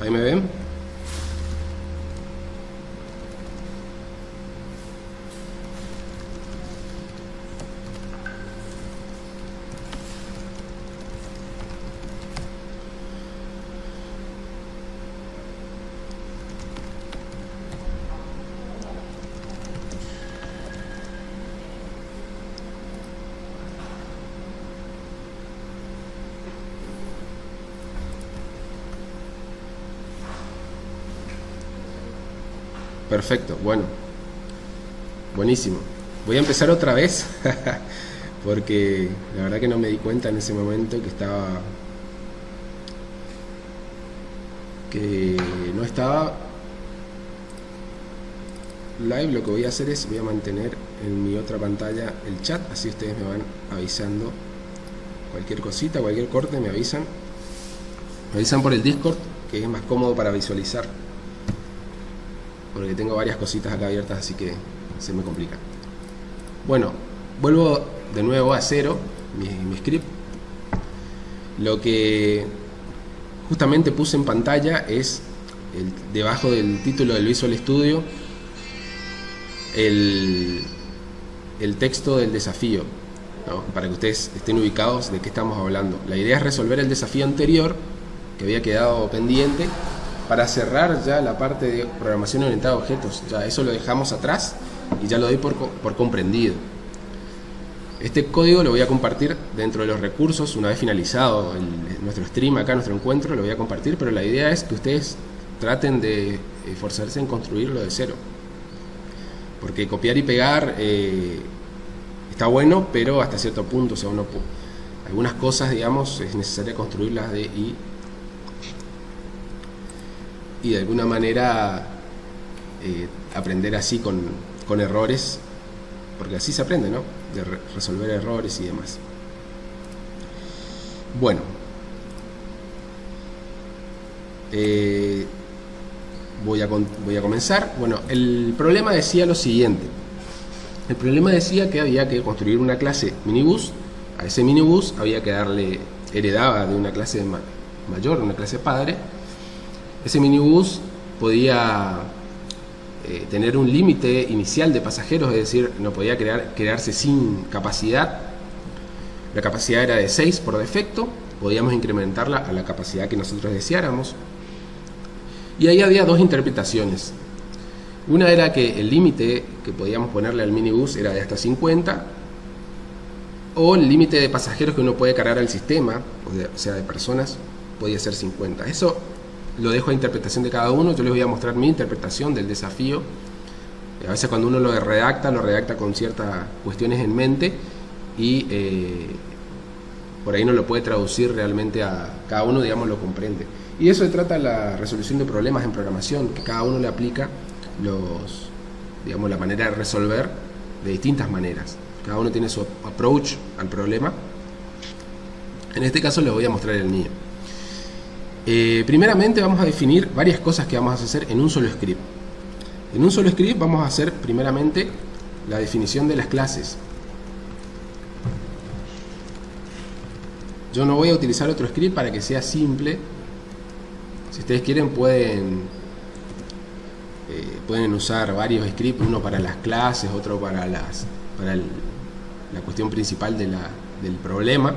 ¿Ahí me ven? Perfecto, bueno, buenísimo. Voy a empezar otra vez porque la verdad que no me di cuenta en ese momento que no estaba live. Lo que voy a hacer es voy a mantener en mi otra pantalla el chat, así ustedes me van avisando cualquier cosita, cualquier corte, me avisan por el Discord, que es más cómodo para visualizar, porque tengo varias cositas acá abiertas, así que se me complica. Bueno, vuelvo de nuevo a cero mi script. Lo que justamente puse en pantalla es debajo del título del Visual Studio el texto del desafío, ¿no? Para que ustedes estén ubicados de qué estamos hablando. La idea es resolver el desafío anterior que había quedado pendiente, para cerrar ya la parte de programación orientada a objetos. Ya eso lo dejamos atrás y ya lo doy por comprendido. Este código lo voy a compartir dentro de los recursos una vez finalizado nuestro stream acá, nuestro encuentro, lo voy a compartir, pero la idea es que ustedes traten de esforzarse en construirlo de cero, porque copiar y pegar está bueno, pero hasta cierto punto, o sea, algunas cosas, digamos, es necesario construirlas y de alguna manera aprender así con errores, porque así se aprende, ¿no? De resolver errores y demás. Bueno, voy a comenzar. Bueno, el problema decía lo siguiente. El problema decía que había que construir una clase minibus. A ese minibus había que darle, heredaba de una clase mayor, una clase padre. Ese minibús podía tener un límite inicial de pasajeros, es decir, no podía crearse sin capacidad. La capacidad era de 6 por defecto, podíamos incrementarla a la capacidad que nosotros deseáramos. Y ahí había dos interpretaciones. Una era que el límite que podíamos ponerle al minibús era de hasta 50, o el límite de pasajeros que uno puede cargar al sistema, o sea, de personas, podía ser 50. Eso lo dejo a interpretación de cada uno. Yo les voy a mostrar mi interpretación del desafío. A veces cuando uno lo redacta con ciertas cuestiones en mente y por ahí no lo puede traducir realmente a cada uno, digamos, lo comprende. Y de eso se trata la resolución de problemas en programación, que cada uno le aplica la manera de resolver de distintas maneras. Cada uno tiene su approach al problema. En este caso les voy a mostrar el mío. Primeramente vamos a definir varias cosas que vamos a hacer en un solo script. En un solo script vamos a hacer primeramente la definición de las clases. Yo no voy a utilizar otro script para que sea simple. Si ustedes quieren pueden usar varios scripts, uno para las clases, otro para la cuestión principal del problema.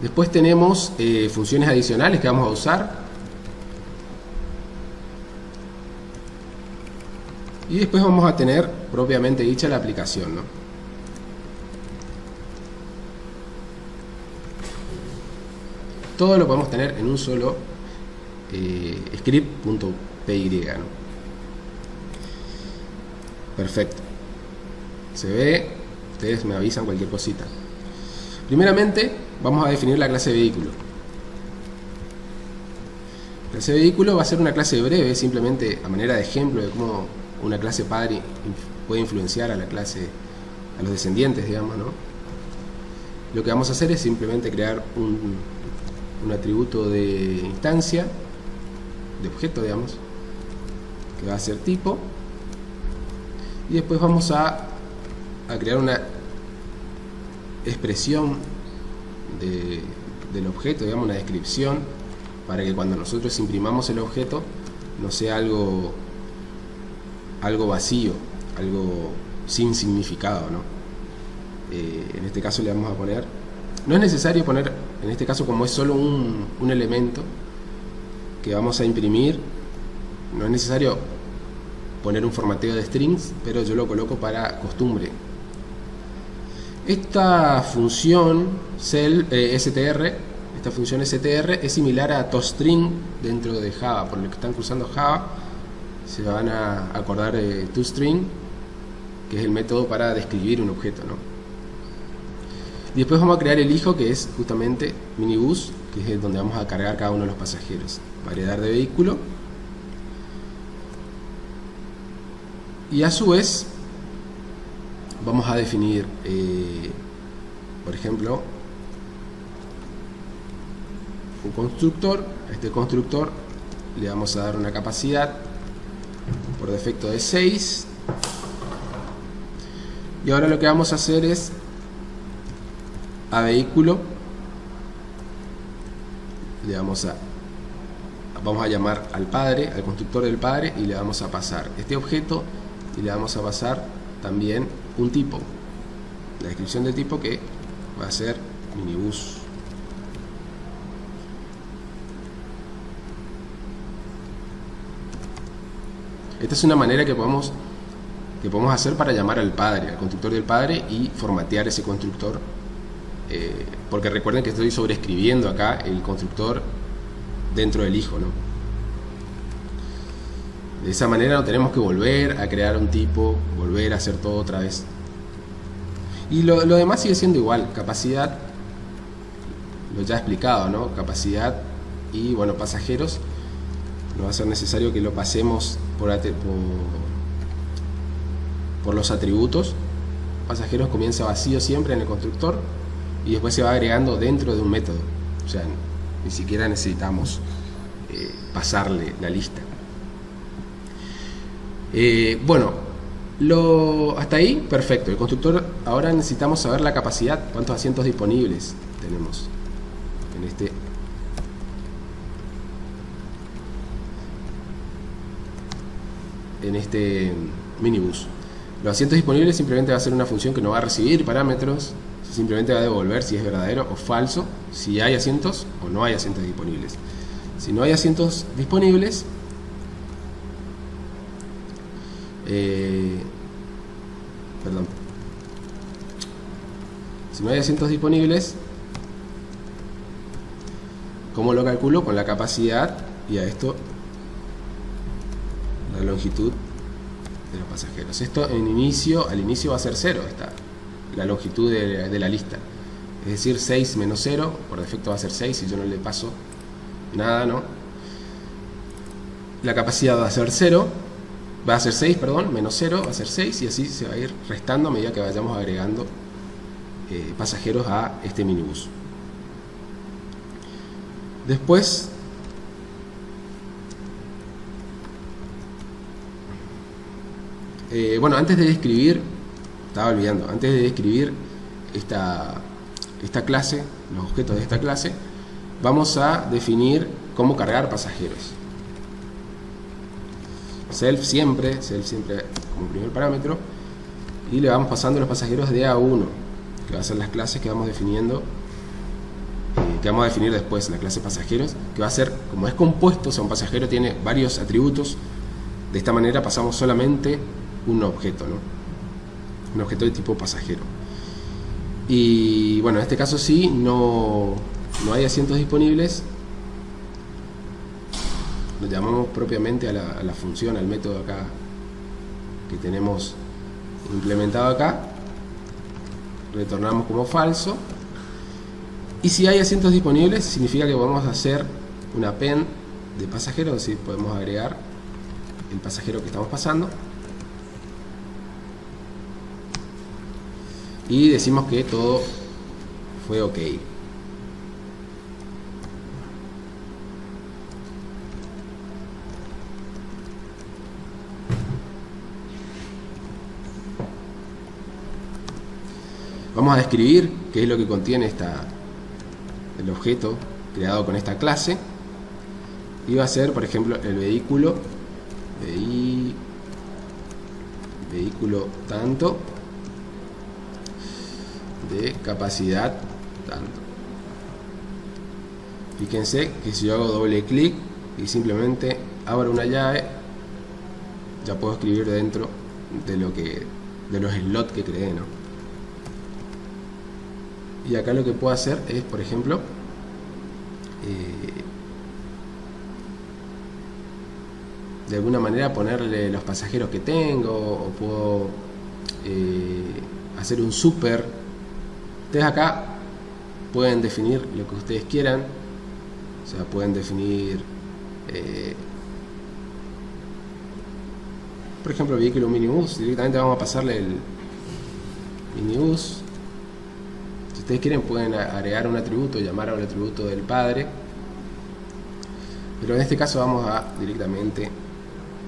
Después tenemos funciones adicionales que vamos a usar. Y después vamos a tener propiamente dicha la aplicación, ¿no? Todo lo podemos tener en un solo script.py, ¿no? Perfecto. Se ve, ustedes me avisan cualquier cosita. Primeramente vamos a definir la clase vehículo. La clase vehículo va a ser una clase breve, simplemente a manera de ejemplo de cómo una clase padre puede influenciar a la clase, a los descendientes, digamos, ¿no? Lo que vamos a hacer es simplemente crear un atributo de instancia, de objeto, digamos, que va a ser tipo, y después vamos a crear una expresión del objeto, digamos, una descripción para que cuando nosotros imprimamos el objeto no sea algo vacío, algo sin significado, ¿no? En este caso le vamos a poner, no es necesario poner, en este caso como es solo un elemento que vamos a imprimir, no es necesario poner un formateo de strings, pero yo lo coloco para costumbre. Esta función str, esta función str es similar a toString dentro de Java. Por lo que están cursando Java se van a acordar de toString, que es el método para describir un objeto, ¿no? Y después vamos a crear el hijo, que es justamente minibus, que es donde vamos a cargar cada uno de los pasajeros. Variedad de vehículo. Y a su vez vamos a definir, por ejemplo, un constructor. A este constructor le vamos a dar una capacidad por defecto de 6. Y ahora lo que vamos a hacer es a vehículo le vamos a llamar al padre, al constructor del padre, y le vamos a pasar este objeto y le vamos a pasar también un tipo, la descripción del tipo, que va a ser minibus. Esta es una manera que podemos hacer para llamar al padre, al constructor del padre, y formatear ese constructor, porque recuerden que estoy sobreescribiendo acá el constructor dentro del hijo, ¿no? De esa manera no tenemos que volver a crear un tipo, volver a hacer todo otra vez. Y lo demás sigue siendo igual. Capacidad, lo ya he explicado, ¿no? Capacidad y, bueno, pasajeros. No va a ser necesario que lo pasemos por los atributos. Pasajeros comienza vacío siempre en el constructor y después se va agregando dentro de un método. O sea, ni siquiera necesitamos pasarle la lista. Bueno, hasta ahí perfecto. El constructor, ahora necesitamos saber la capacidad, cuántos asientos disponibles tenemos en este minibus. Los asientos disponibles simplemente va a ser una función que no va a recibir parámetros, simplemente va a devolver si es verdadero o falso, si hay asientos o no hay asientos disponibles. Si no hay asientos disponibles, si no hay asientos disponibles, ¿cómo lo calculo? Con la capacidad y a esto la longitud de los pasajeros. Esto al inicio va a ser 0, la longitud de la lista. Es decir, 6 menos 0, por defecto va a ser 6 si yo no le paso nada, ¿no? La capacidad va a ser 0. Va a ser 6, perdón, menos 0 va a ser 6, y así se va a ir restando a medida que vayamos agregando pasajeros a este minibus. Después bueno, antes de describir, estaba olvidando, antes de describir esta clase, los objetos de esta clase, vamos a definir cómo cargar pasajeros. Self siempre como primer parámetro, y le vamos pasando los pasajeros de A1, que va a ser las clases que vamos definiendo, que vamos a definir después, la clase pasajeros, que va a ser, como es compuesto, o sea, un pasajero tiene varios atributos. De esta manera pasamos solamente un objeto, ¿no? Un objeto de tipo pasajero. Y bueno, en este caso sí, no hay asientos disponibles. Lo llamamos propiamente a la función, al método acá que tenemos implementado acá. Retornamos como falso. Y si hay asientos disponibles, significa que vamos a hacer una append de pasajeros, es decir, podemos agregar el pasajero que estamos pasando. Y decimos que todo fue ok. Vamos a describir qué es lo que contiene el objeto creado con esta clase. iba a ser, por ejemplo, el vehículo, vehículo tanto, de capacidad tanto. Fíjense que si yo hago doble clic y simplemente abro una llave, ya puedo escribir dentro de los slots que creé, ¿no? Y acá lo que puedo hacer es, por ejemplo, de alguna manera ponerle los pasajeros que tengo, o puedo hacer un super. Ustedes acá pueden definir lo que ustedes quieran, o sea, pueden definir por ejemplo, vehículo minibús. Directamente vamos a pasarle el minibús. Si ustedes quieren pueden agregar un atributo, llamar a un atributo del padre, pero en este caso vamos a directamente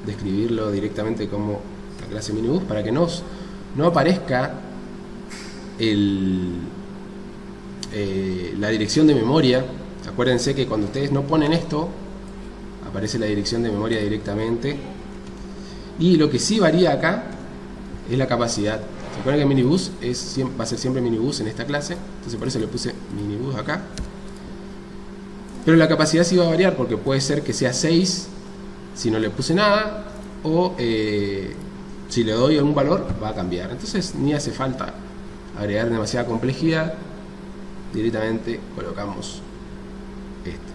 describirlo directamente como la clase minibús, para que no aparezca la dirección de memoria. Acuérdense que cuando ustedes no ponen esto, aparece la dirección de memoria directamente. Y lo que sí varía acá es la capacidad. ¿Se acuerdan que minibus va a ser siempre minibus en esta clase? Entonces por eso le puse minibus acá. Pero la capacidad sí va a variar, porque puede ser que sea 6 si no le puse nada, o si le doy algún valor va a cambiar. Entonces ni hace falta agregar demasiada complejidad, directamente colocamos esto.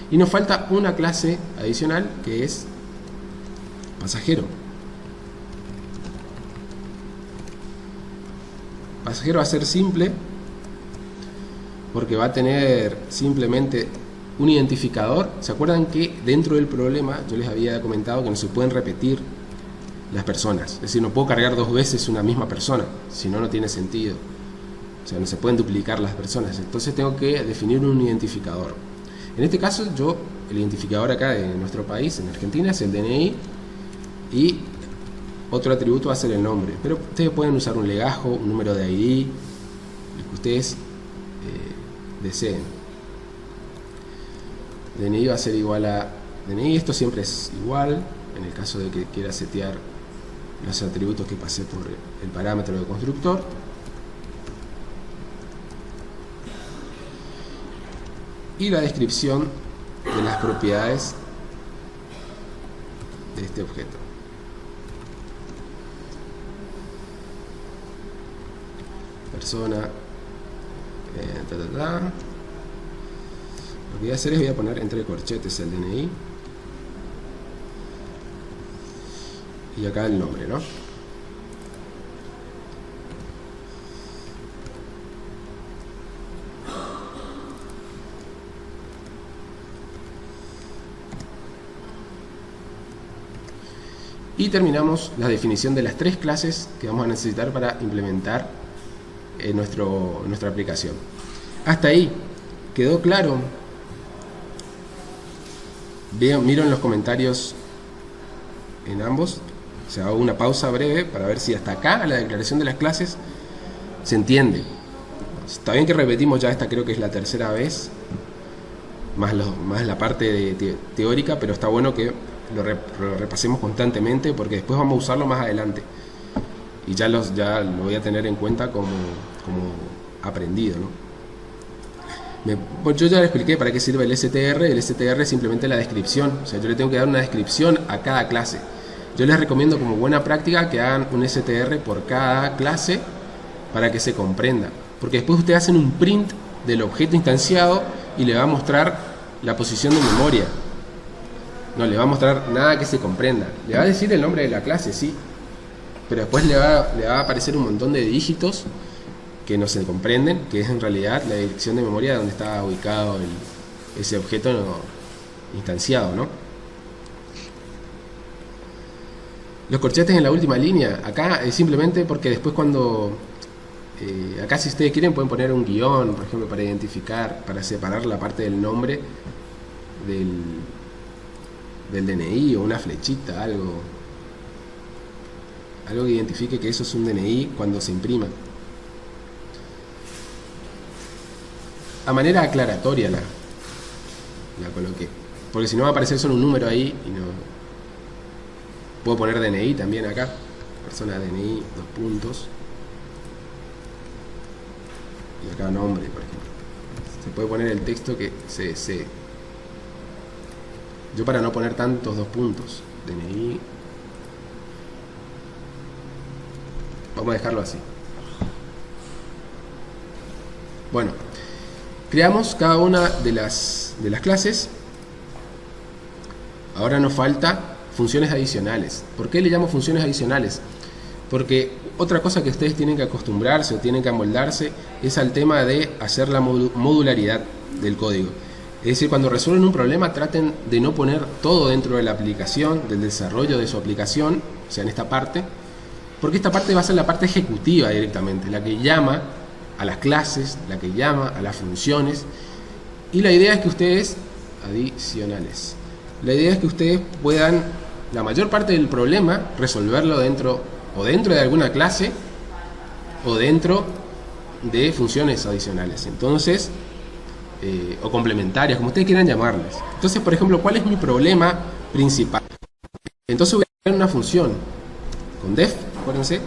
Y nos falta una clase adicional, que es pasajero. Pasajero va a ser simple porque va a tener simplemente un identificador. ¿Se acuerdan que dentro del problema yo les había comentado que no se pueden repetir las personas? Es decir, no puedo cargar dos veces una misma persona, si no, no tiene sentido. O sea, no se pueden duplicar las personas. Entonces tengo que definir un identificador. En este caso, el identificador acá en nuestro país, en Argentina, es el DNI, y otro atributo va a ser el nombre. Pero ustedes pueden usar un legajo, un número de ID, lo que ustedes deseen. DNI va a ser igual a DNI. Esto siempre es igual en el caso de que quiera setear los atributos que pasé por el parámetro de constructor. Y la descripción de las propiedades de este objeto. Persona, Lo que voy a hacer es voy a poner entre corchetes el DNI y acá el nombre, ¿no? Y terminamos la definición de las tres clases que vamos a necesitar para implementar nuestra aplicación. Hasta ahí, ¿quedó claro? Miro en los comentarios en ambos. O sea, hago una pausa breve para ver si hasta acá la declaración de las clases se entiende. Está bien que repetimos ya esta, creo que es la tercera vez, más la parte teórica, pero está bueno que lo repasemos constantemente, porque después vamos a usarlo más adelante y ya lo voy a tener en cuenta como aprendido, ¿no? Yo ya le expliqué para qué sirve el STR. El STR es simplemente la descripción. O sea, yo le tengo que dar una descripción a cada clase. Yo les recomiendo como buena práctica que hagan un STR por cada clase para que se comprenda, porque después ustedes hacen un print del objeto instanciado y le va a mostrar la posición de memoria. No le va a mostrar nada que se comprenda. Le va a decir el nombre de la clase, sí, pero después le va a aparecer un montón de dígitos que no se comprenden, que es en realidad la dirección de memoria donde está ubicado ese objeto instanciado, ¿no? Los corchetes en la última línea, acá es simplemente porque después cuando acá, si ustedes quieren, pueden poner un guión, por ejemplo, para identificar, para separar la parte del nombre del DNI, o una flechita, algo que identifique que eso es un DNI cuando se imprima. A manera aclaratoria la coloqué. porque si no va a aparecer solo un número ahí y no. Puedo poner DNI también acá, persona DNI, 2 puntos, y acá nombre, por ejemplo. Se puede poner el texto que se. Yo, para no poner tantos 2 puntos, DNI, vamos a dejarlo así. Bueno, creamos cada una de las clases. Ahora nos falta funciones adicionales. ¿Por qué le llamo funciones adicionales? Porque otra cosa que ustedes tienen que acostumbrarse o tienen que amoldarse es al tema de hacer la modularidad del código. Es decir, cuando resuelven un problema, traten de no poner todo dentro de la aplicación, del desarrollo de su aplicación, o sea, en esta parte, porque esta parte va a ser la parte ejecutiva directamente, la que llama a las clases, la que llama a las funciones, y la idea es que ustedes, adicionales, la idea es que ustedes puedan, la mayor parte del problema, resolverlo dentro de alguna clase o dentro de funciones adicionales. Entonces, o complementarias, como ustedes quieran llamarlas. Entonces, por ejemplo, ¿cuál es mi problema principal? Entonces voy a crear una función con def, acuérdense,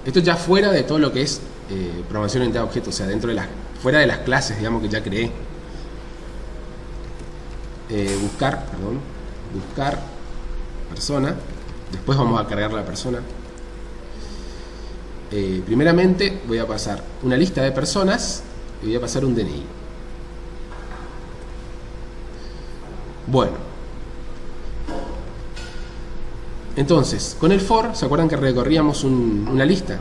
esto ya fuera de todo lo que es programación orientada a objetos, o sea, fuera de las clases, digamos, que ya creé. Buscar persona, después vamos a cargar la persona. Primeramente voy a pasar una lista de personas y voy a pasar un DNI. Bueno, entonces con el for, ¿se acuerdan que recorríamos una lista?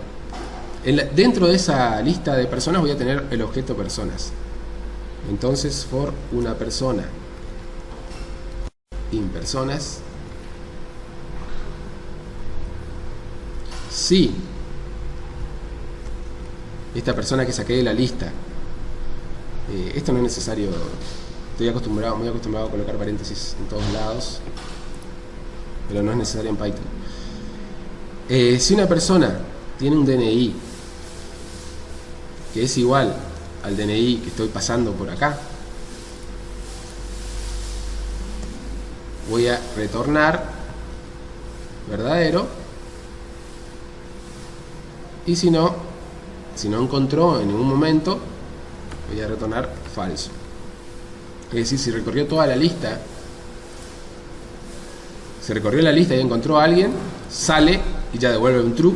Dentro de esa lista de personas voy a tener el objeto personas. Entonces for una persona in personas, si esta persona que saqué de la lista, esto no es necesario, estoy muy acostumbrado a colocar paréntesis en todos lados, pero no es necesario en Python. Si una persona tiene un DNI que es igual al DNI que estoy pasando por acá, voy a retornar verdadero, y si no encontró en ningún momento, voy a retornar falso. Es decir, si recorrió toda la lista, se recorrió la lista y encontró a alguien, sale y ya devuelve un true.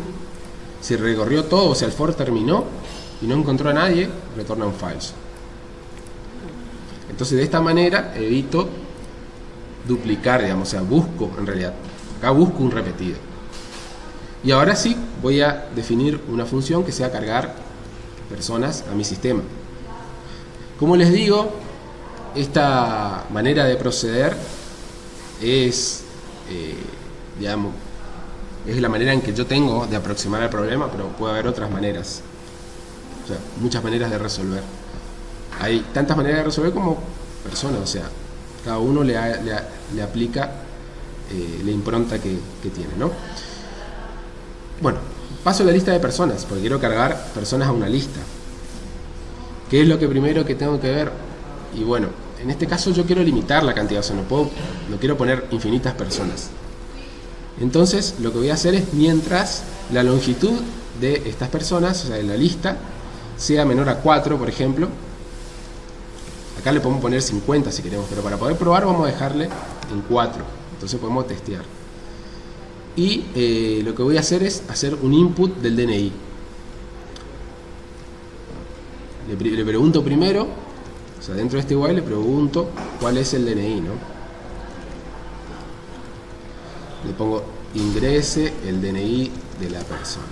Si recorrió todo, o sea, el for terminó y no encontró a nadie, retorna un falso. Entonces, de esta manera evito duplicar, digamos, o sea, busco, en realidad, acá busco un repetido. Y ahora sí voy a definir una función que sea cargar personas a mi sistema. Como les digo, esta manera de proceder es, digamos, es la manera en que yo tengo de aproximar al problema, pero puede haber otras maneras. O sea, muchas maneras de resolver. Hay tantas maneras de resolver como personas, o sea, cada uno le aplica la impronta que tiene, ¿no? Bueno, paso a la lista de personas, porque quiero cargar personas a una lista. ¿Qué es lo que primero que tengo que ver? Y bueno, en este caso yo quiero limitar la cantidad, o sea, no quiero poner infinitas personas. Entonces, lo que voy a hacer es, mientras la longitud de estas personas, o sea, de la lista, sea menor a 4, por ejemplo, acá le podemos poner 50 si queremos, pero para poder probar vamos a dejarle en 4. Entonces podemos testear. Y lo que voy a hacer es hacer un input del DNI. Le pregunto primero, o sea, dentro de este while le pregunto cuál es el DNI, ¿no? Le pongo ingrese el DNI de la persona.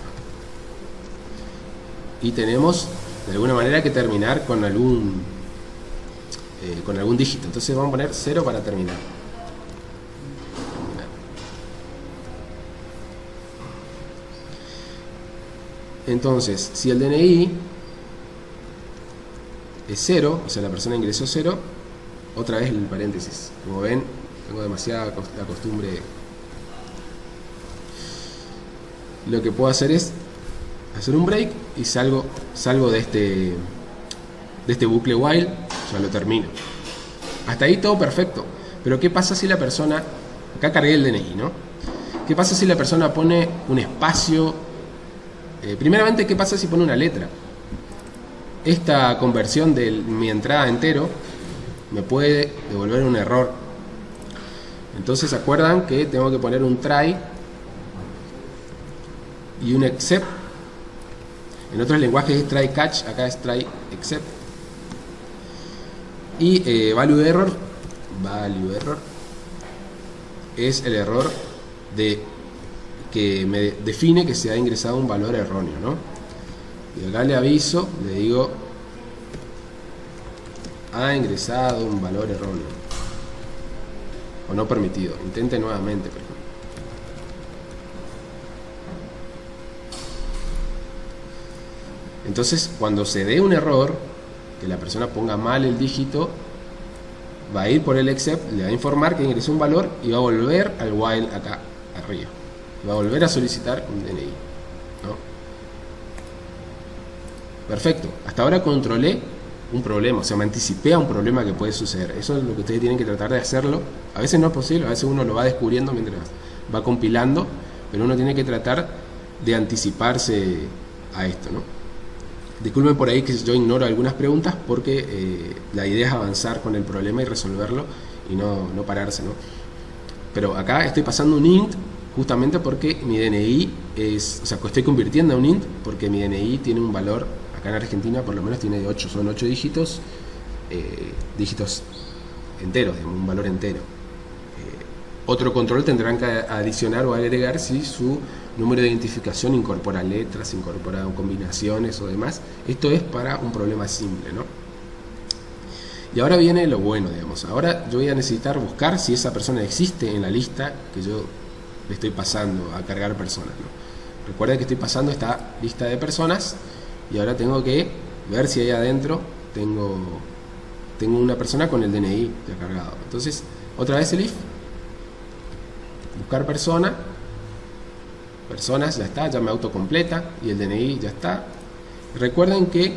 Y tenemos de alguna manera que terminar con algún dígito. Entonces vamos a poner 0 para terminar. Entonces, si el DNI es 0, o sea, la persona ingresó 0, otra vez el paréntesis. Como ven, tengo demasiada la costumbre. Lo que puedo hacer es hacer un break y salgo de este bucle while, ya lo termino. Hasta ahí todo perfecto. Pero ¿qué pasa si la persona, acá cargué el DNI, ¿no? ¿Qué pasa si la persona pone un espacio? Primeramente, ¿qué pasa si pone una letra? Esta conversión de mi entrada a entero me puede devolver un error. Entonces, ¿se acuerdan que tengo que poner un try y un except? En otros lenguajes es try catch, acá es try except. Y value error es el error que me define que se ha ingresado un valor erróneo, ¿no? Y acá le aviso, le digo, ha ingresado un valor erróneo o no permitido. Intente nuevamente, por ejemplo. Entonces, cuando se dé un error, que la persona ponga mal el dígito, va a ir por el except, le va a informar que ingresó un valor y va a volver al while acá arriba. Va a volver a solicitar un DNI, ¿no? Perfecto. Hasta ahora controlé un problema, o sea, me anticipé a un problema que puede suceder. Eso es lo que ustedes tienen que tratar de hacerlo. A veces no es posible, a veces uno lo va descubriendo mientras va compilando, pero uno tiene que tratar de anticiparse a esto, ¿no? Disculpen por ahí que yo ignoro algunas preguntas porque la idea es avanzar con el problema y resolverlo y no pararse, ¿no? Pero acá estoy pasando un int justamente porque mi DNI es, o sea, estoy convirtiendo a un int porque mi DNI tiene un valor, acá en Argentina por lo menos tiene 8, son 8 dígitos, dígitos enteros, digamos, un valor entero. Otro control tendrán que adicionar o agregar si su número de identificación incorpora letras, incorpora combinaciones o demás. Esto es para un problema simple, ¿no? Y ahora viene lo bueno, digamos. Ahora yo voy a necesitar buscar si esa persona existe en la lista que yo le estoy pasando a cargar personas, ¿no? Recuerden que estoy pasando esta lista de personas y ahora tengo que ver si ahí adentro tengo una persona con el DNI ya cargado. Entonces, otra vez el if, buscar persona, personas, ya está, ya me autocompleta y el DNI ya está. Recuerden que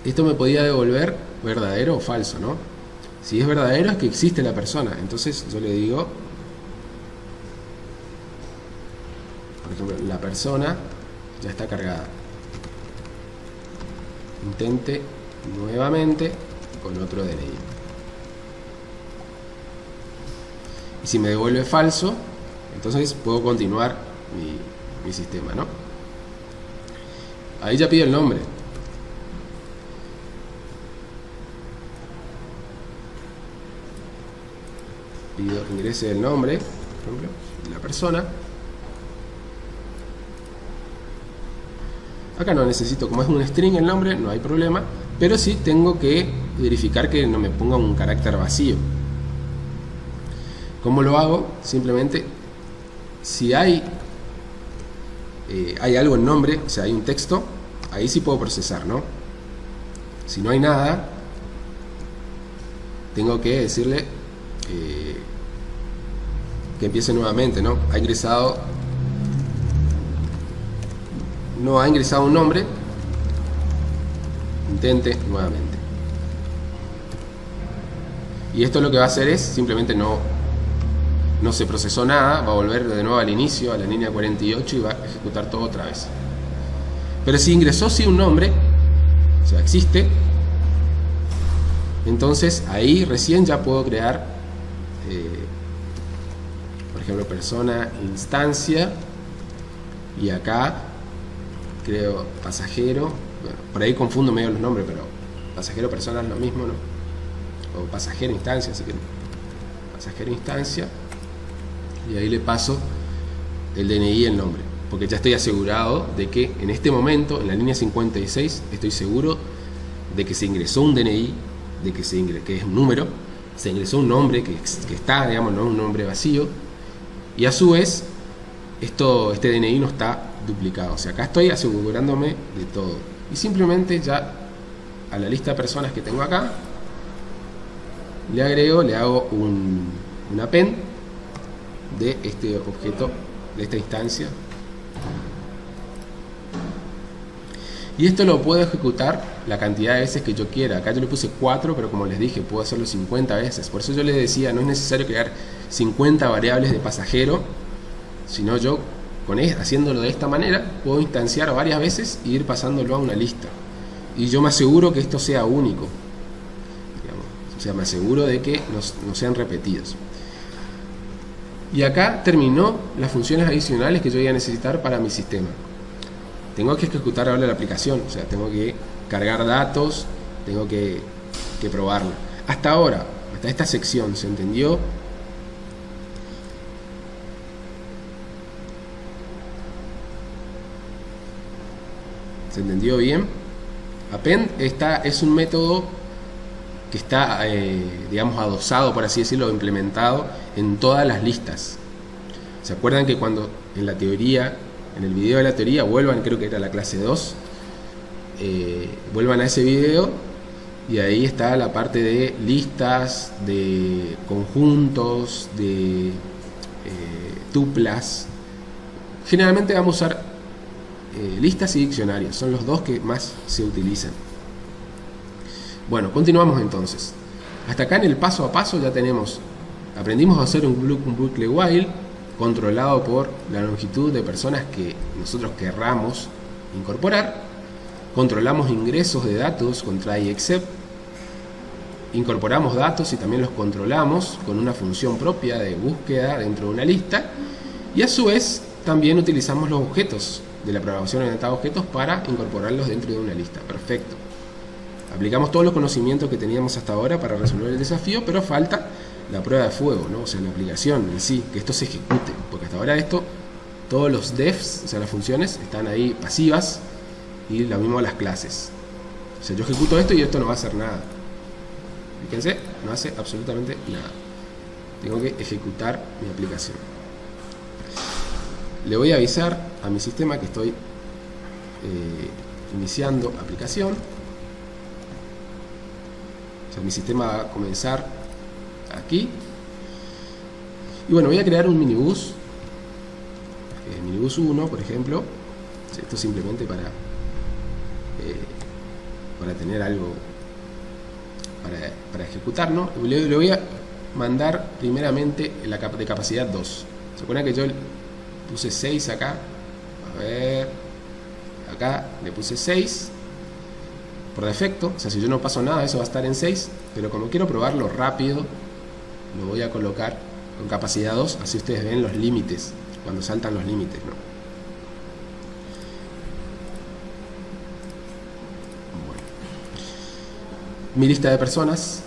esto me podía devolver verdadero o falso, ¿no? Si es verdadero es que existe la persona, entonces yo le digo, por ejemplo, la persona ya está cargada. Intente nuevamente con otro DNI. Y si me devuelve falso, entonces puedo continuar mi sistema, ¿no? Ahí ya pido el nombre. Pido ingrese el nombre, por ejemplo, de la persona. Acá no necesito, como es un string el nombre, no hay problema, pero sí tengo que verificar que no me ponga un carácter vacío. ¿Cómo lo hago? Simplemente, si hay algo en nombre, o sea, hay un texto, ahí sí puedo procesar, ¿no? Si no hay nada, tengo que decirle que empiece nuevamente, ¿no? No ha ingresado un nombre, intente nuevamente. Y esto lo que va a hacer es simplemente no se procesó nada, va a volver de nuevo al inicio, a la línea 48 y va a ejecutar todo otra vez. Pero si ingresó sí un nombre, o sea, existe, entonces ahí recién ya puedo crear, por ejemplo, persona, instancia, y acá creo pasajero, bueno, por ahí confundo medio los nombres, pero pasajero, persona es lo mismo, ¿no? O pasajero, instancia, así que pasajero, instancia, y ahí le paso el DNI y el nombre, porque ya estoy asegurado de que en este momento, en la línea 56, estoy seguro de que se ingresó un DNI, de que que es un número, se ingresó un nombre que está, digamos, no un nombre vacío, y a su vez este DNI no está duplicado. O sea, acá estoy asegurándome de todo. Y simplemente ya a la lista de personas que tengo acá le agrego, le hago un append de este objeto, de esta instancia. Y esto lo puedo ejecutar la cantidad de veces que yo quiera. Acá yo le puse 4, pero como les dije, puedo hacerlo 50 veces. Por eso yo les decía, no es necesario crear 50 variables de pasajero, sino yo, haciéndolo de esta manera, puedo instanciar varias veces e ir pasándolo a una lista. Y yo me aseguro que esto sea único. Digamos. O sea, me aseguro de que no sean repetidos. Y acá terminó las funciones adicionales que yo iba a necesitar para mi sistema. Tengo que ejecutar ahora la aplicación, o sea, tengo que cargar datos, tengo que probarla. Hasta ahora, hasta esta sección, ¿se entendió? ¿Se entendió bien? Append es un método que está, digamos, adosado, por así decirlo, implementado en todas las listas. ¿Se acuerdan que cuando en la teoría, en el video de la teoría, vuelvan, creo que era la clase 2, vuelvan a ese video y ahí está la parte de listas, de conjuntos, de tuplas. Generalmente vamos a usar listas y diccionarios, son los dos que más se utilizan. Bueno, continuamos entonces. Hasta acá en el paso a paso ya aprendimos a hacer un bucle while controlado por la longitud de personas que nosotros querramos incorporar. Controlamos ingresos de datos con try except. Incorporamos datos y también los controlamos con una función propia de búsqueda dentro de una lista. Y a su vez también utilizamos los objetos de la programación orientada a objetos para incorporarlos dentro de una lista. Perfecto. Aplicamos todos los conocimientos que teníamos hasta ahora para resolver el desafío, pero falta la prueba de fuego, ¿no? O sea, la aplicación en sí, que esto se ejecute, porque hasta ahora todos los defs, o sea, las funciones, están ahí pasivas, y lo mismo las clases. O sea, yo ejecuto esto y esto no va a hacer nada. Fíjense, no hace absolutamente nada. Tengo que ejecutar mi aplicación. Le voy a avisar a mi sistema que estoy iniciando aplicación. O sea, mi sistema va a comenzar aquí. Y bueno, voy a crear un minibus. Minibus 1, por ejemplo. Esto simplemente para tener algo para ejecutar, ¿no? Le voy a mandar primeramente de capacidad 2. ¿Se acuerdan que yo puse 6 acá? A ver, acá le puse 6 por defecto, o sea, si yo no paso nada, eso va a estar en 6, pero como quiero probarlo rápido, lo voy a colocar con capacidad 2, así ustedes ven los límites, cuando saltan los límites, ¿no? Bueno. Mi lista de personas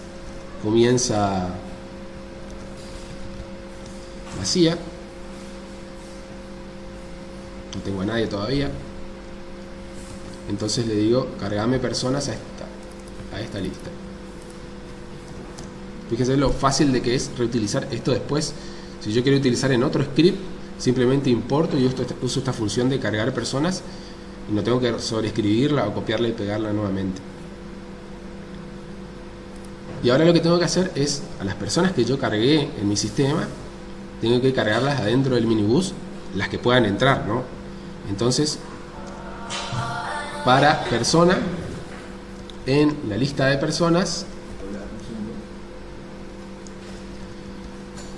comienza vacía, no tengo a nadie todavía. Entonces le digo, cargame personas a esta lista. Fíjense lo fácil de que es reutilizar esto después. Si yo quiero utilizar en otro script, simplemente importo y uso esta función de cargar personas y no tengo que sobreescribirla o copiarla y pegarla nuevamente. Y ahora lo que tengo que hacer es, a las personas que yo cargué en mi sistema, tengo que cargarlas adentro del minibus, las que puedan entrar, ¿no? Entonces, para persona, en la lista de personas,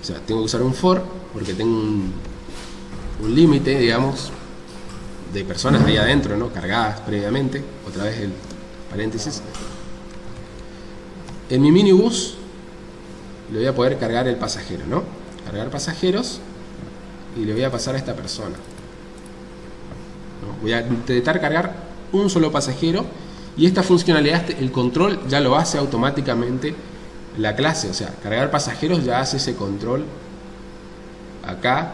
o sea, tengo que usar un for, porque tengo un límite, digamos, de personas ahí adentro, ¿no? Cargadas previamente, otra vez el paréntesis. En mi minibus le voy a poder cargar el pasajero, ¿no? Cargar pasajeros y le voy a pasar a esta persona, ¿no? Voy a intentar cargar un solo pasajero y esta funcionalidad, el control ya lo hace automáticamente la clase, o sea, cargar pasajeros ya hace ese control acá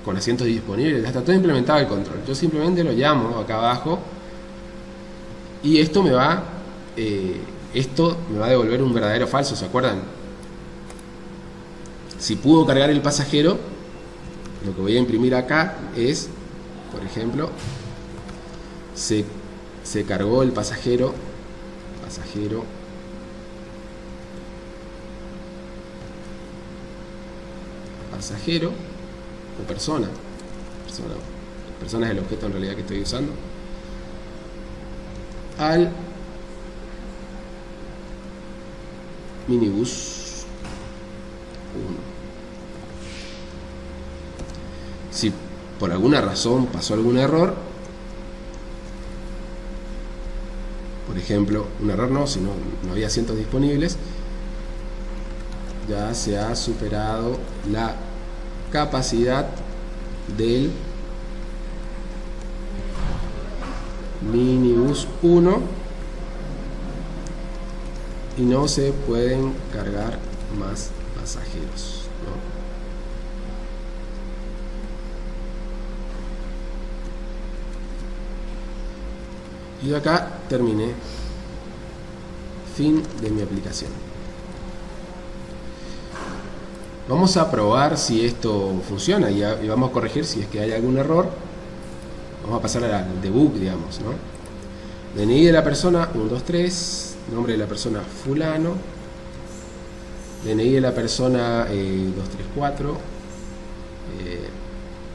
con asientos disponibles, ya está todo implementado el control. Yo simplemente lo llamo acá abajo y esto me va a devolver un verdadero o falso, ¿se acuerdan? Si pudo cargar el pasajero, lo que voy a imprimir acá es, por ejemplo, se cargó el pasajero o persona es el objeto en realidad que estoy usando. al minibus 1. Si por alguna razón pasó algún error, por ejemplo, un error no, sino no había asientos disponibles, ya se ha superado la capacidad del minibus 1 y no se pueden cargar más pasajeros, ¿no? Y acá terminé. Fin de mi aplicación. Vamos a probar si esto funciona y vamos a corregir si es que hay algún error. Vamos a pasar al debug, digamos, ¿no? DNI de la persona 123, nombre de la persona fulano, DNI de la persona 234,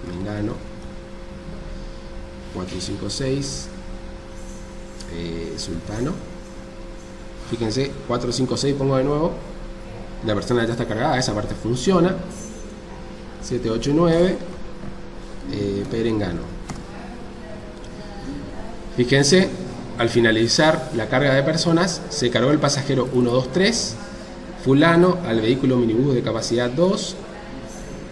mengano, 456, sultano. Fíjense, 456 pongo de nuevo, la persona ya está cargada, esa parte funciona. 789, perengano. Fíjense, al finalizar la carga de personas, se cargó el pasajero 123, fulano, al vehículo minibús de capacidad 2,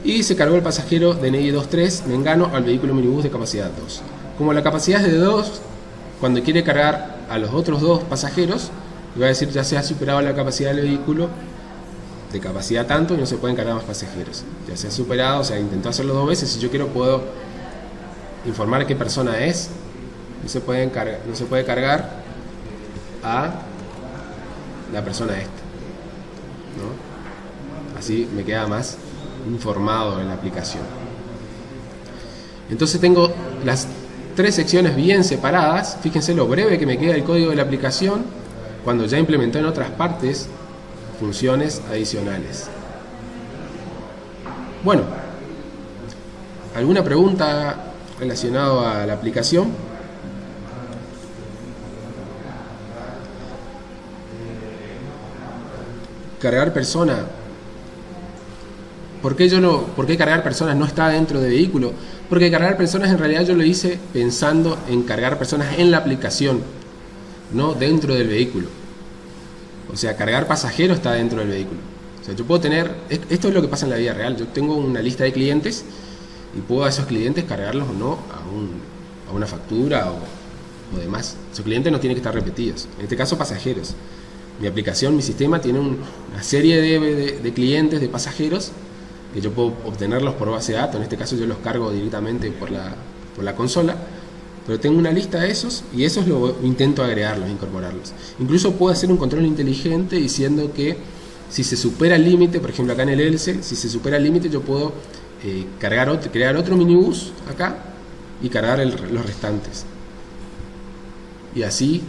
y se cargó el pasajero DNI 23, mengano, al vehículo minibús de capacidad 2. Como la capacidad es de 2, cuando quiere cargar a los otros dos pasajeros, le va a decir ya se ha superado la capacidad del vehículo de capacidad tanto y no se pueden cargar más pasajeros. Ya se ha superado, o sea, intentó hacerlo 2 veces. Si yo quiero, puedo informar qué persona es. No se puede cargar a la persona esta, ¿no? Así me queda más informado en la aplicación. Entonces tengo las 3 secciones bien separadas. Fíjense lo breve que me queda el código de la aplicación cuando ya implementó en otras partes funciones adicionales. Bueno, ¿alguna pregunta relacionada a la aplicación? Cargar persona. ¿Por qué cargar personas no está dentro de vehículo? Porque cargar personas en realidad yo lo hice pensando en cargar personas en la aplicación, no dentro del vehículo. O sea, cargar pasajeros está dentro del vehículo. O sea, yo puedo tener, esto es lo que pasa en la vida real, yo tengo una lista de clientes y puedo a esos clientes cargarlos o no a una factura o demás. Esos clientes no tienen que estar repetidos. En este caso, pasajeros. Mi aplicación, mi sistema tiene una serie de clientes, de pasajeros, que yo puedo obtenerlos por base de datos. En este caso yo los cargo directamente por la consola, pero tengo una lista de esos y esos lo intento agregarlos, incorporarlos. Incluso puedo hacer un control inteligente diciendo que si se supera el límite, por ejemplo acá en el ELSE, si se supera el límite yo puedo crear otro minibús acá y cargar los restantes. Y así,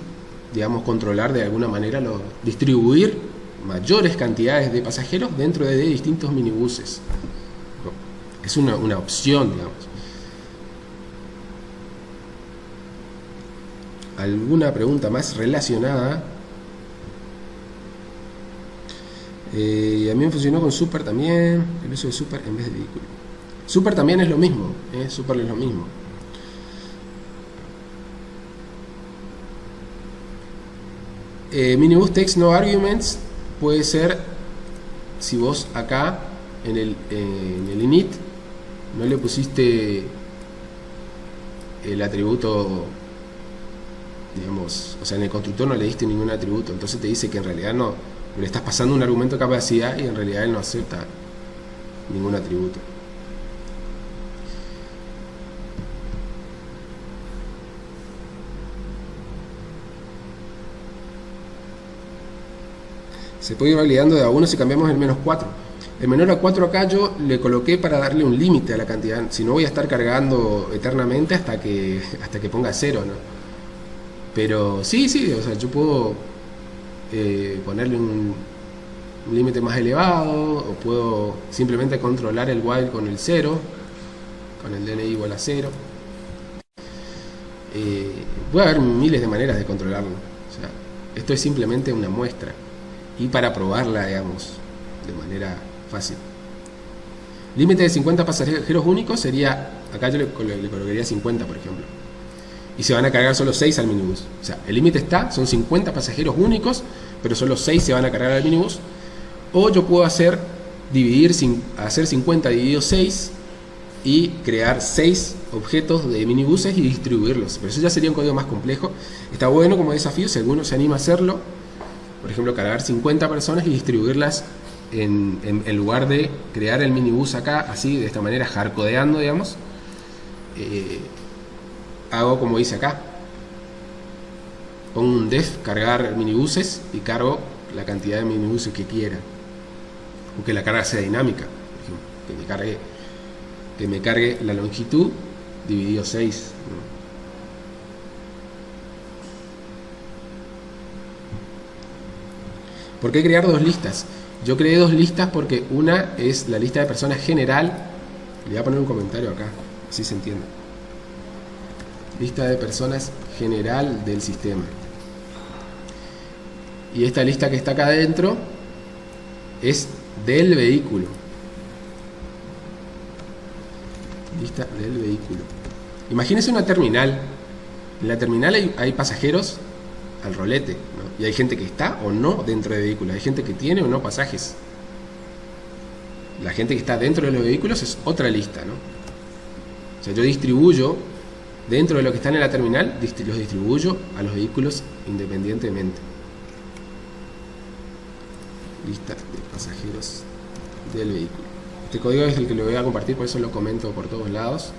digamos, controlar de alguna manera, distribuir mayores cantidades de pasajeros dentro de distintos minibuses. Es una opción, digamos. ¿Alguna pregunta más relacionada? A mí me funcionó con Super también, el uso de Super en vez de vehículo. Super también es lo mismo, Super es lo mismo. Minibus text no arguments puede ser si vos acá en el init no le pusiste el atributo, digamos, o sea, en el constructor no le diste ningún atributo, entonces te dice que en realidad no le estás pasando un argumento de capacidad y en realidad él no acepta ningún atributo. Se puede ir validando de a 1 si cambiamos el menos 4. El menor a 4 acá yo le coloqué para darle un límite a la cantidad. Si no voy a estar cargando eternamente hasta que ponga 0, ¿no? Pero sí, o sea, yo puedo ponerle un límite más elevado, o puedo simplemente controlar el while con el 0, con el DNI igual a 0. Puede haber miles de maneras de controlarlo. O sea, esto es simplemente una muestra y para probarla, digamos, de manera fácil. Límite de 50 pasajeros únicos sería, acá yo le colocaría 50, por ejemplo. Y se van a cargar solo 6 al minibús. O sea, el límite está, son 50 pasajeros únicos, pero solo 6 se van a cargar al minibús. O yo puedo hacer 50 dividido 6 y crear 6 objetos de minibuses y distribuirlos. Pero eso ya sería un código más complejo. Está bueno como desafío si alguno se anima a hacerlo. Por ejemplo, cargar 50 personas y distribuirlas en lugar de crear el minibús acá, así, de esta manera, hardcodeando, digamos. Hago como dice acá. Pongo un def, cargar minibuses, y cargo la cantidad de minibuses que quiera. O que la carga sea dinámica, por ejemplo, que me cargue la longitud dividido 6. ¿Por qué crear dos listas? Yo creé dos listas porque una es la lista de personas general. Le voy a poner un comentario acá, así se entiende. Lista de personas general del sistema. Y esta lista que está acá adentro es del vehículo. Lista del vehículo. Imagínense una terminal. En la terminal hay pasajeros al rolete, ¿no? Y hay gente que está o no dentro del vehículo. Hay gente que tiene o no pasajes. La gente que está dentro de los vehículos es otra lista, ¿no? O sea, yo distribuyo dentro de lo que están en la terminal, los distribuyo a los vehículos independientemente. Lista de pasajeros del vehículo. Este código es el que lo voy a compartir, por eso lo comento por todos lados.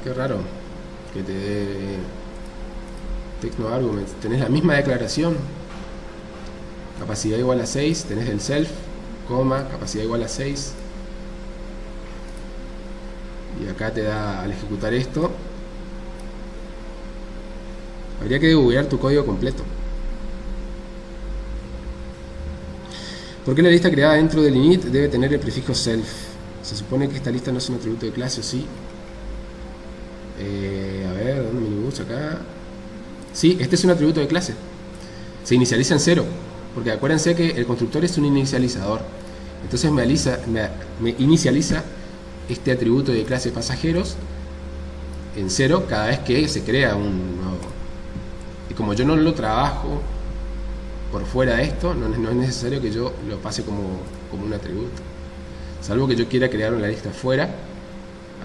Qué raro que te dé TechnoArguments. Tenés la misma declaración. Capacidad igual a 6. Tenés el self, coma, capacidad igual a 6. Y acá te da, al ejecutar esto, habría que debuguear tu código completo. ¿Por qué la lista creada dentro del init debe tener el prefijo self? Se supone que esta lista no es un atributo de clase, ¿o sí? A ver, ¿dónde minibus acá? Sí, este es un atributo de clase. Se inicializa en 0, porque acuérdense que el constructor es un inicializador. Entonces me inicializa este atributo de clase pasajeros en 0 cada vez que se crea un nuevo. Y como yo no lo trabajo por fuera de esto, no es necesario que yo lo pase como un atributo. Salvo que yo quiera crear una lista fuera,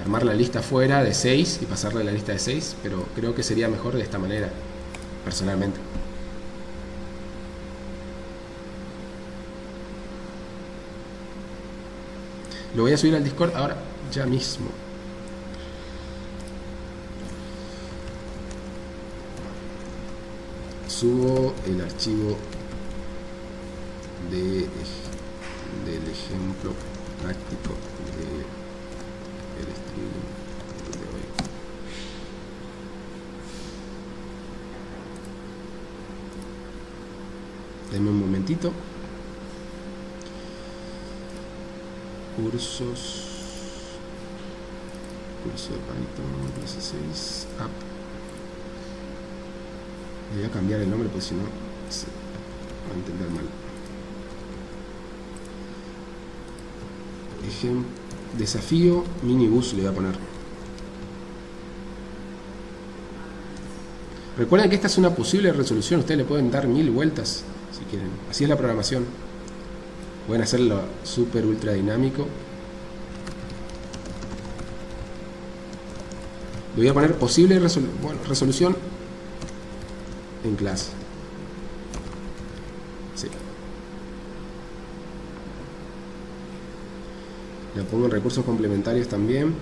armar la lista fuera de 6 y pasarle a la lista de 6, pero creo que sería mejor de esta manera, personalmente. Lo voy a subir al Discord ahora, ya mismo. Subo el archivo del ejemplo práctico del streaming de hoy. Denme un momentito. Curso de Python 16 app. Le voy a cambiar el nombre porque si no se va a entender mal. Desafío minibus le voy a poner. Recuerden que esta es una posible resolución. Ustedes le pueden dar 1000 vueltas si quieren. Así es la programación. Pueden hacerlo súper ultra dinámico. Le voy a poner posible resolución en clase. Sí. Le pongo en recursos complementarios también.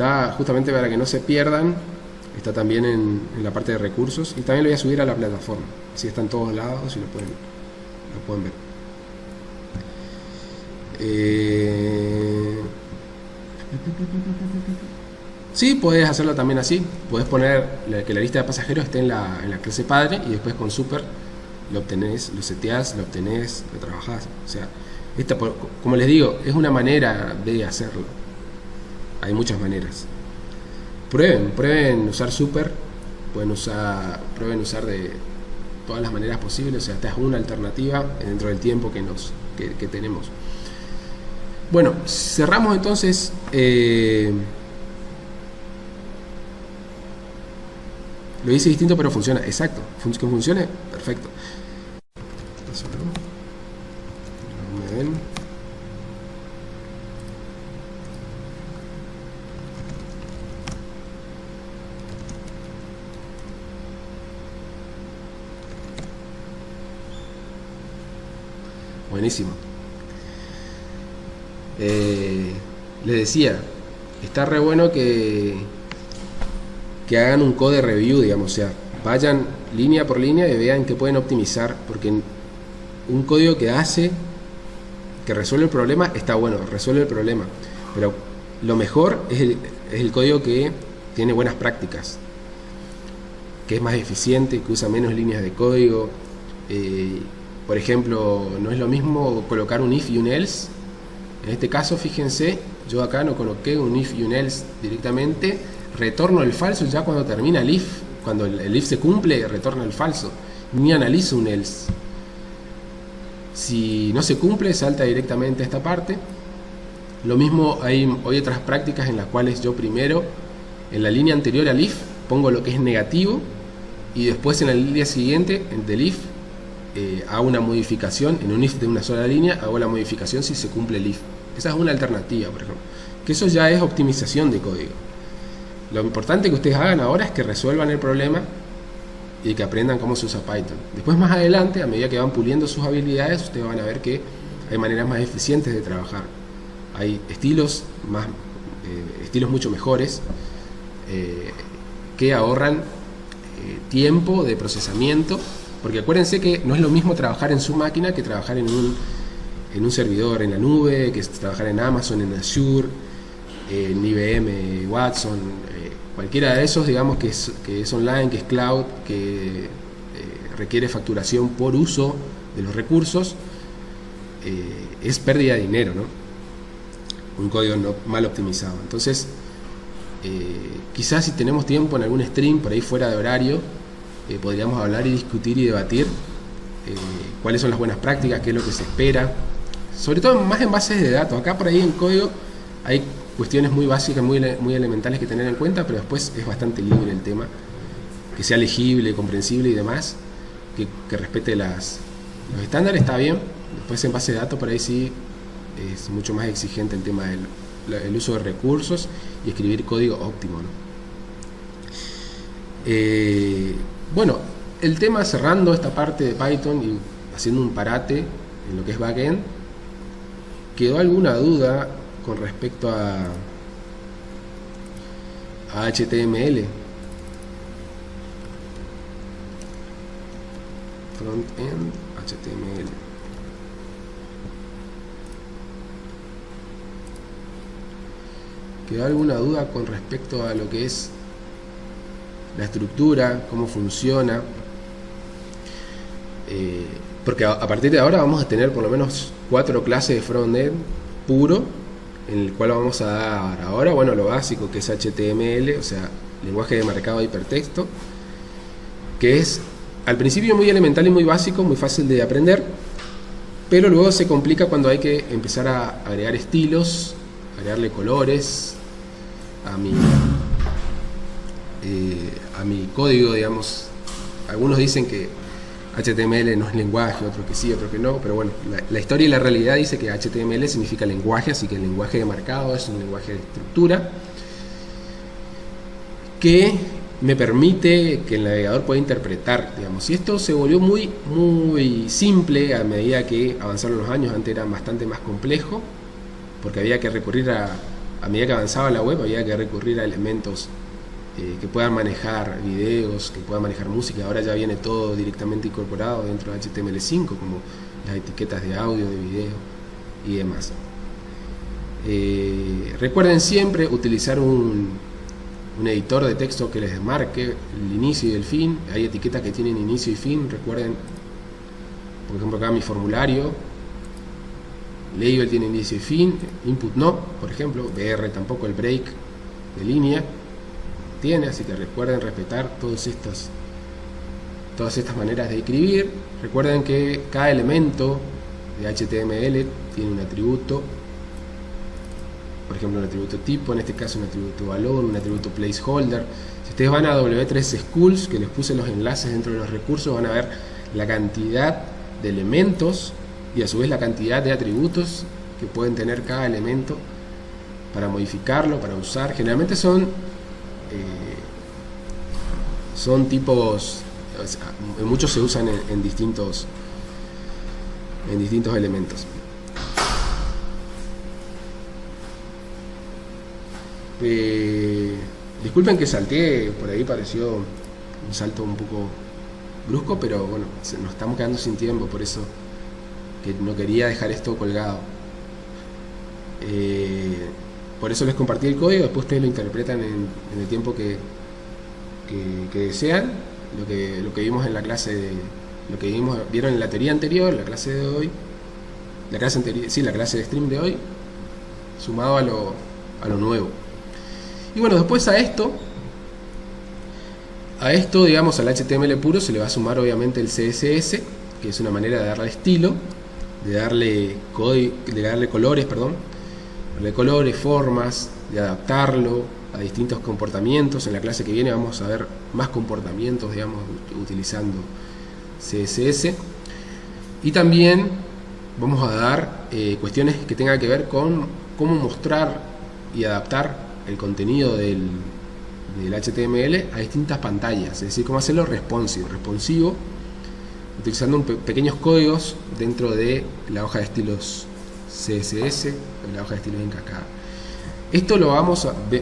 está justamente para que no se pierdan, está también en la parte de recursos, y también lo voy a subir a la plataforma, así está en todos lados y lo pueden ver. Sí, puedes hacerlo también así. Puedes poner que la lista de pasajeros esté en la clase padre, y después con super lo obtenés, lo seteás, lo obtenés, lo trabajás. O sea, como les digo, es una manera de hacerlo. Hay muchas maneras. Prueben usar super. Prueben usar de todas las maneras posibles. O sea, esta es una alternativa dentro del tiempo que tenemos. Bueno, cerramos entonces. Lo hice distinto, pero funciona. Exacto. Que funcione, perfecto. Eso no me ven. Buenísimo. Les decía, está re bueno que hagan un code review, digamos, o sea, vayan línea por línea y vean qué pueden optimizar, porque un código que resuelve el problema está bueno, resuelve el problema, pero lo mejor es el código que tiene buenas prácticas, que es más eficiente, que usa menos líneas de código. Por ejemplo, no es lo mismo colocar un if y un else. En este caso, fíjense, yo acá no coloqué un if y un else directamente, retorno el falso ya cuando termina el if. Cuando el if se cumple, retorna el falso, ni analizo un else. Si no se cumple, salta directamente a esta parte. Lo mismo, hay otras prácticas en las cuales yo primero, en la línea anterior al if, pongo lo que es negativo, y después en la línea siguiente del if hago una modificación. En un if de una sola línea hago la modificación si se cumple el if. Esa es una alternativa, por ejemplo, que eso ya es optimización de código. Lo importante que ustedes hagan ahora es que resuelvan el problema y que aprendan cómo se usa Python. Después, más adelante, a medida que van puliendo sus habilidades, ustedes van a ver que hay maneras más eficientes de trabajar. Hay estilos mucho mejores que ahorran tiempo de procesamiento, porque acuérdense que no es lo mismo trabajar en su máquina que trabajar en un servidor en la nube, que es trabajar en Amazon, en Azure, en IBM, Watson, cualquiera de esos, digamos, que es online, que es cloud, que requiere facturación por uso de los recursos. Es pérdida de dinero, ¿no? Un código mal optimizado. Entonces, quizás si tenemos tiempo en algún stream por ahí fuera de horario, podríamos hablar y discutir y debatir cuáles son las buenas prácticas, qué es lo que se espera, sobre todo más en bases de datos. Acá por ahí en código hay cuestiones muy básicas, muy elementales que tener en cuenta, pero después es bastante libre el tema, que sea legible, comprensible y demás, que respete los estándares, está bien. Después en base de datos por ahí sí es mucho más exigente el tema del uso de recursos y escribir código óptimo, ¿no? Bueno, el tema, cerrando esta parte de Python y haciendo un parate en lo que es backend, ¿quedó alguna duda con respecto a HTML? Frontend HTML. ¿Quedó alguna duda con respecto a lo que es la estructura, cómo funciona? Porque a partir de ahora vamos a tener por lo menos 4 clases de frontend puro, en el cual vamos a dar ahora, bueno, lo básico, que es HTML, o sea, lenguaje de marcado de hipertexto, que es al principio muy elemental y muy básico, muy fácil de aprender, pero luego se complica cuando hay que empezar a agregar estilos, agregarle colores a mi código, digamos. Algunos dicen que HTML no es lenguaje, otros que sí, otros que no, pero bueno, la historia y la realidad dice que HTML significa lenguaje, así que el lenguaje de marcado es un lenguaje de estructura que me permite que el navegador pueda interpretar, digamos. Y esto se volvió muy, muy simple a medida que avanzaron los años. Antes era bastante más complejo, porque había que recurrir a a medida que avanzaba la web había que recurrir a elementos que puedan manejar videos, que puedan manejar música. Ahora ya viene todo directamente incorporado dentro de HTML5, como las etiquetas de audio, de video y demás. Recuerden siempre utilizar un editor de texto que les marque el inicio y el fin. Hay etiquetas que tienen inicio y fin. Recuerden, por ejemplo, acá mi formulario, label tiene inicio y fin, input no, por ejemplo, br tampoco, el break de línea tiene, así que recuerden respetar todas estas maneras de escribir. Recuerden que cada elemento de HTML tiene un atributo, por ejemplo un atributo tipo, en este caso un atributo valor, un atributo placeholder. Si ustedes van a W3 Schools, que les puse los enlaces dentro de los recursos, van a ver la cantidad de elementos y a su vez la cantidad de atributos que pueden tener cada elemento para modificarlo, para usar. Generalmente son tipos, o sea, muchos se usan en distintos elementos. Disculpen que salté, por ahí pareció un salto un poco brusco, pero bueno, nos estamos quedando sin tiempo, por eso que no quería dejar esto colgado. Por eso les compartí el código, después ustedes lo interpretan en el tiempo que desean. Lo que vimos en la clase, vieron en la teoría anterior, la clase de hoy, la clase de stream de hoy, sumado a lo nuevo. Y bueno, después a esto, digamos, al HTML puro se le va a sumar obviamente el CSS, que es una manera de darle estilo, de darle colores, formas, de adaptarlo a distintos comportamientos. En la clase que viene vamos a ver más comportamientos, digamos, utilizando CSS. Y también vamos a dar cuestiones que tengan que ver con cómo mostrar y adaptar el contenido del HTML a distintas pantallas, es decir, cómo hacerlo responsivo, utilizando pequeños códigos dentro de la hoja de estilos CSS o la hoja de estilos encascada. Esto lo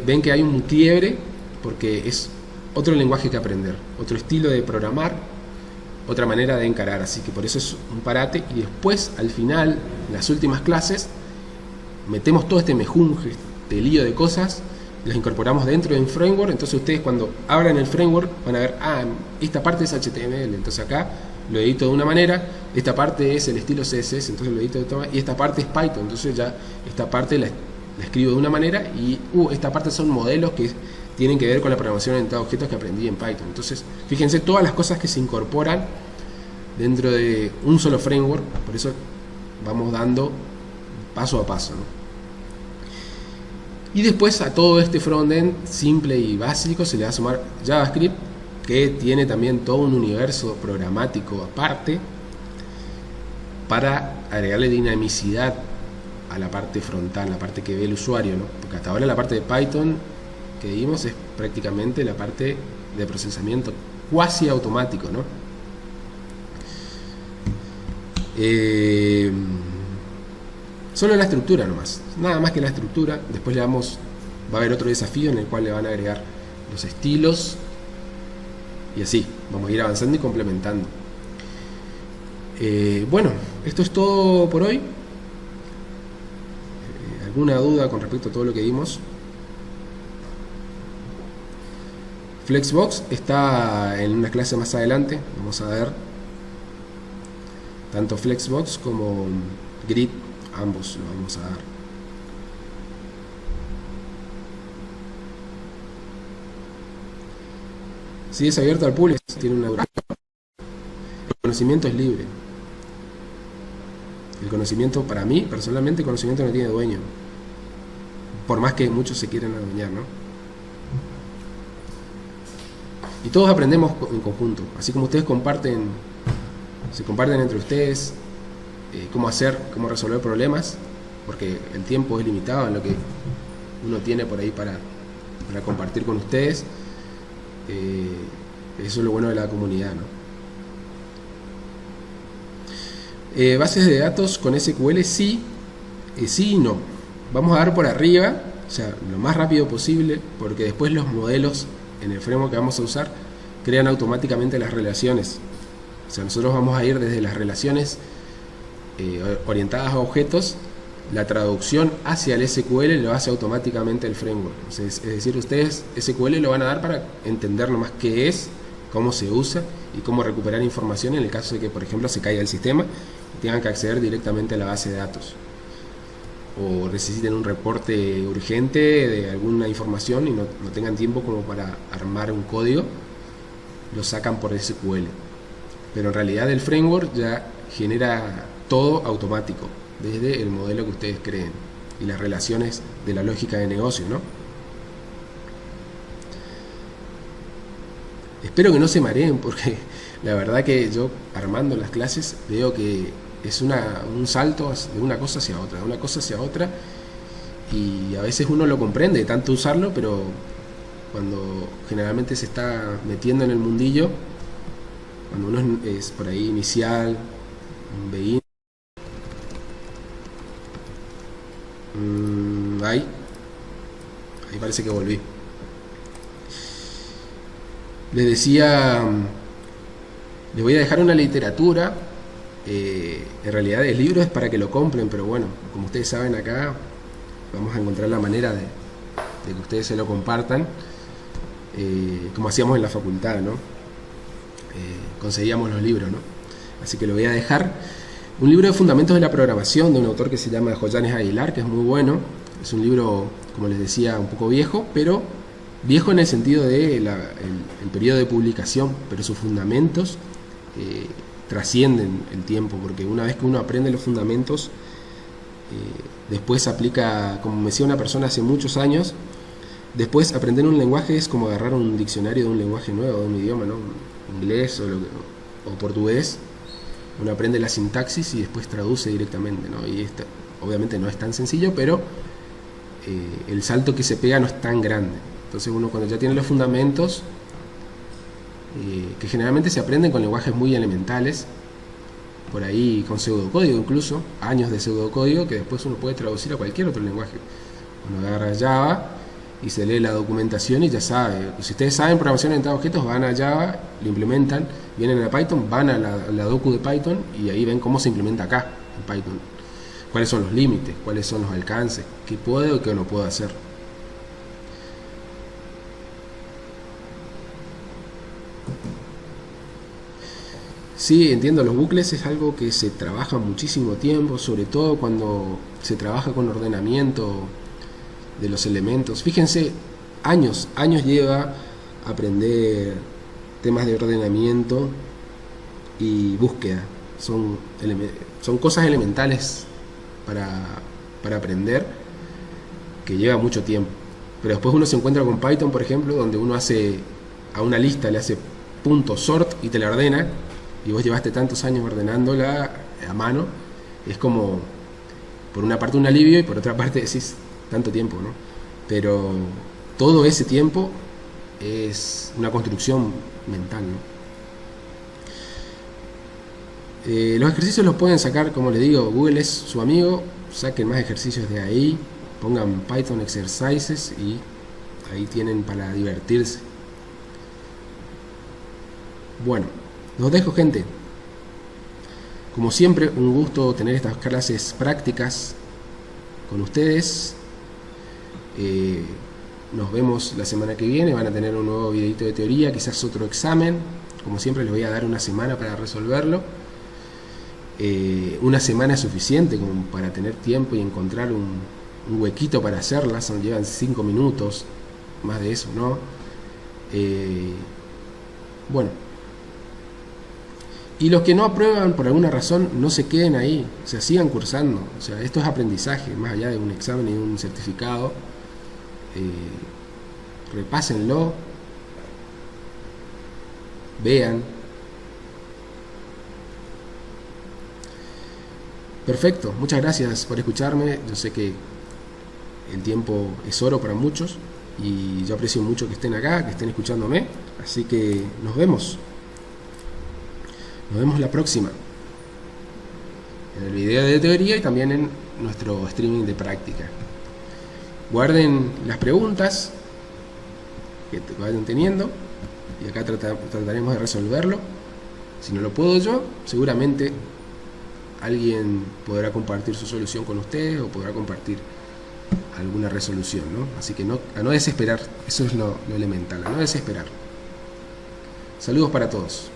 ven que hay un quiebre porque es otro lenguaje que aprender, otro estilo de programar, otra manera de encarar, así que por eso es un parate. Y después, al final, en las últimas clases, metemos todo este mejunje, este lío de cosas, las incorporamos dentro de un framework. Entonces ustedes cuando abran el framework van a ver, esta parte es HTML, entonces acá lo edito de una manera, esta parte es el estilo CSS, entonces lo edito de otra manera, y esta parte es Python, entonces ya esta parte la escribo de una manera, y esta parte son modelos que tienen que ver con la programación orientada a objetos que aprendí en Python. Entonces fíjense todas las cosas que se incorporan dentro de un solo framework, por eso vamos dando paso a paso, ¿no? Y después a todo este frontend simple y básico se le va a sumar JavaScript, que tiene también todo un universo programático aparte para agregarle dinamicidad a la parte frontal, la parte que ve el usuario, ¿no? Porque hasta ahora la parte de Python que vimos es prácticamente la parte de procesamiento cuasi automático, ¿no? Solo la estructura nomás, nada más que la estructura. Después va a haber otro desafío en el cual le van a agregar los estilos y así, vamos a ir avanzando y complementando. Bueno, esto es todo por hoy. ¿Alguna duda con respecto a todo lo que vimos? Flexbox está en una clase más adelante, vamos a ver tanto Flexbox como Grid, ambos lo vamos a dar. Si es abierto al público, tiene una duración. El conocimiento es libre. El conocimiento, para mí, personalmente, el conocimiento no tiene dueño. Por más que muchos se quieran adueñar, ¿no? Y todos aprendemos en conjunto. Así como ustedes se comparten entre ustedes cómo resolver problemas, porque el tiempo es limitado en lo que uno tiene por ahí para compartir con ustedes. Eso es lo bueno de la comunidad, ¿no? Bases de datos con SQL, sí y no. Vamos a dar por arriba o sea, lo más rápido posible, porque después los modelos en el framework que vamos a usar crean automáticamente las relaciones. O sea, nosotros vamos a ir desde las relaciones orientadas a objetos, la traducción hacia el SQL lo hace automáticamente el framework. Es decir, ustedes SQL lo van a dar para entender nomás qué es, cómo se usa y cómo recuperar información en el caso de que, por ejemplo, se caiga el sistema y tengan que acceder directamente a la base de datos, o necesiten un reporte urgente de alguna información y no tengan tiempo como para armar un código, lo sacan por SQL. Pero en realidad el framework ya genera todo automático desde el modelo que ustedes creen y las relaciones de la lógica de negocio, ¿no? Espero que no se mareen, porque la verdad que yo armando las clases veo que es un salto de una cosa hacia otra, de una cosa hacia otra, y a veces uno lo comprende de tanto usarlo, pero cuando generalmente se está metiendo en el mundillo, cuando uno es por ahí inicial, un beginner, ahí parece que volví. Les decía, les voy a dejar una literatura, en realidad el libro es para que lo compren, pero bueno, como ustedes saben, acá vamos a encontrar la manera de que ustedes se lo compartan, como hacíamos en la facultad, ¿no? Conseguíamos los libros, ¿no? Así que lo voy a dejar. Un libro de fundamentos de la programación de un autor que se llama Joyanes Aguilar, que es muy bueno. Es un libro, como les decía, un poco viejo, pero viejo en el sentido de el periodo de publicación, pero sus fundamentos trascienden el tiempo, porque una vez que uno aprende los fundamentos, después aplica, como me decía una persona hace muchos años, después aprender un lenguaje es como agarrar un diccionario de un lenguaje nuevo, de un idioma, ¿no? Inglés o portugués. Uno aprende la sintaxis y después traduce directamente, ¿no? Y obviamente no es tan sencillo, pero el salto que se pega no es tan grande. Entonces uno, cuando ya tiene los fundamentos, que generalmente se aprenden con lenguajes muy elementales, por ahí con pseudocódigo incluso, años de pseudocódigo que después uno puede traducir a cualquier otro lenguaje. Uno agarra Java y se lee la documentación y ya sabe. Si ustedes saben programación orientada a objetos, van a Java, lo implementan, vienen a Python, van a la docu de Python y ahí ven cómo se implementa acá en Python. Cuáles son los límites, cuáles son los alcances, qué puedo y qué no puedo hacer. Sí, entiendo, los bucles es algo que se trabaja muchísimo tiempo, sobre todo cuando se trabaja con ordenamiento de los elementos. Fíjense, años lleva aprender temas de ordenamiento y búsqueda. Son cosas elementales para aprender, que lleva mucho tiempo. Pero después uno se encuentra con Python, por ejemplo, donde uno hace a una lista, le hace punto sort y te la ordena, y vos llevaste tantos años ordenándola a mano. Es como, por una parte un alivio y por otra parte decís, tanto tiempo, ¿no? Pero todo ese tiempo es una construcción mental, ¿no? Los ejercicios los pueden sacar, como les digo, Google es su amigo, saquen más ejercicios de ahí, pongan Python Exercises y ahí tienen para divertirse. Bueno, los dejo, gente. Como siempre, un gusto tener estas clases prácticas con ustedes. Nos vemos la semana que viene. Van a tener un nuevo videito de teoría, quizás otro examen. Como siempre, les voy a dar una semana para resolverlo. Una semana es suficiente como para tener tiempo y encontrar un huequito para hacerlas. Llevan 5 minutos, más de eso, ¿no? Bueno. Y los que no aprueban por alguna razón, no se queden ahí, o sea, sigan cursando. O sea, esto es aprendizaje, más allá de un examen y un certificado. Repásenlo, vean. Perfecto, muchas gracias por escucharme. Yo sé que el tiempo es oro para muchos y yo aprecio mucho que estén acá, que estén escuchándome. Así que nos vemos. Nos vemos la próxima, en el video de teoría y también en nuestro streaming de práctica. guarden las preguntas que vayan teniendo y acá trataremos de resolverlo. Si no lo puedo yo, seguramente alguien podrá compartir su solución con ustedes o podrá compartir alguna resolución, ¿no? Así que a no desesperar, eso es lo elemental, a no desesperar. Saludos para todos.